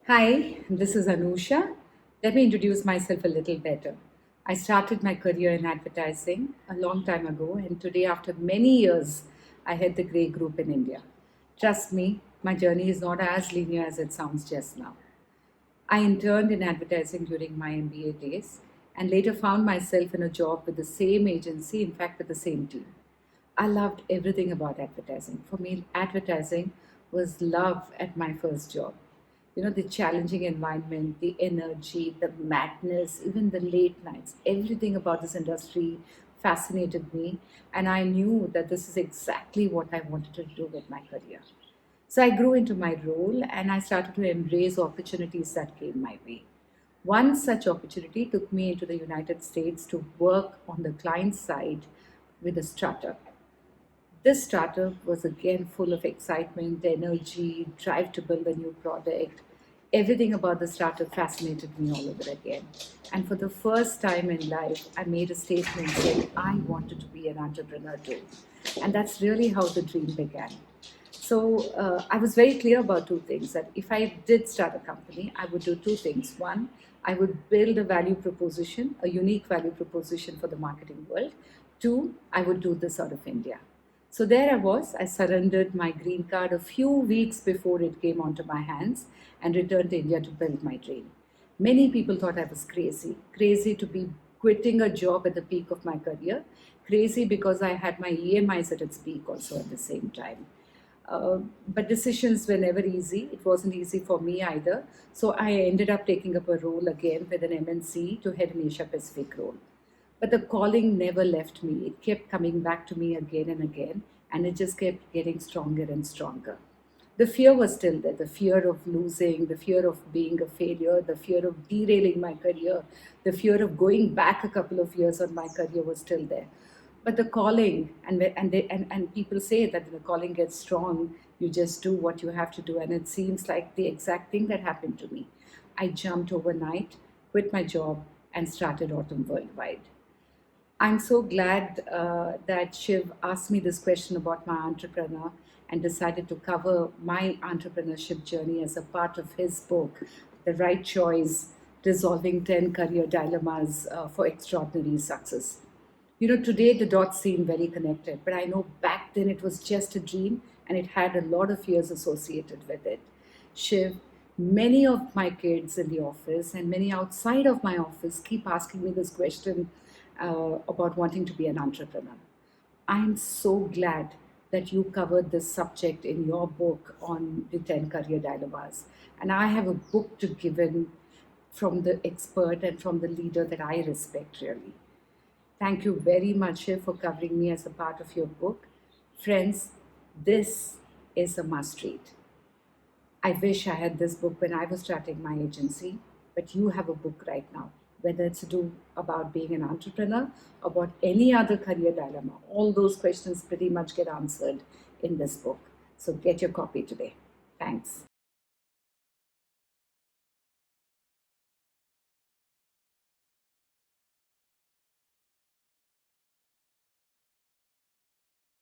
Hi, this is Anusha. Let me introduce myself a little better. I started my career in advertising a long time ago, and today, after many years, I head the Grey Group in India. Trust me, my journey is not as linear as it sounds just now. I interned in advertising during my MBA days and later found myself in a job with the same agency, in fact, with the same team. I loved everything about advertising. For me, advertising was love at my first job. The challenging environment, the energy, the madness, even the late nights, everything about this industry fascinated me. And I knew that this is exactly what I wanted to do with my career. So I grew into my role and I started to embrace opportunities that came my way. One such opportunity took me into the United States to work on the client side with a startup. This startup was again full of excitement, energy, drive to build a new product. Everything about the startup fascinated me all over again. And for the first time in life, I made a statement saying I wanted to be an entrepreneur too. And that's really how the dream began. So I was very clear about two things that if I did start a company, I would do two things. One, I would build a value proposition, a unique value proposition for the marketing world. Two, I would do this out of India. So there I was. I surrendered my green card a few weeks before it came onto my hands and returned to India to build my dream. Many people thought I was crazy to be quitting a job at the peak of my career, crazy because I had my EMIs at its peak also at the same time. But decisions were never easy. It wasn't easy for me either. So I ended up taking up a role again with an MNC to head an Asia Pacific role. But the calling never left me. It kept coming back to me again and again, and it just kept getting stronger and stronger. The fear was still there, the fear of losing, the fear of being a failure, the fear of derailing my career, the fear of going back a couple of years on my career was still there. But the calling, and people say that when the calling gets strong, you just do what you have to do. And it seems like the exact thing that happened to me. I jumped overnight, quit my job, and started Autumn Worldwide. I'm so glad that Shiv asked me this question about my entrepreneur and decided to cover my entrepreneurship journey as a part of his book, The Right Choice Resolving 10 Career Dilemmas for Extraordinary Success. Today the dots seem very connected, but I know back then it was just a dream and it had a lot of fears associated with it. Shiv, many of my kids in the office and many outside of my office keep asking me this question about wanting to be an entrepreneur. I'm so glad that you covered this subject in your book on the 10 career dilemmas. And I have a book to give in from the expert and from the leader that I respect really. Thank you very much Shiv, for covering me as a part of your book. Friends, this is a must read. I wish I had this book when I was starting my agency, but you have a book right now, whether it's to do about being an entrepreneur, about any other career dilemma. All those questions pretty much get answered in this book. So get your copy today. Thanks.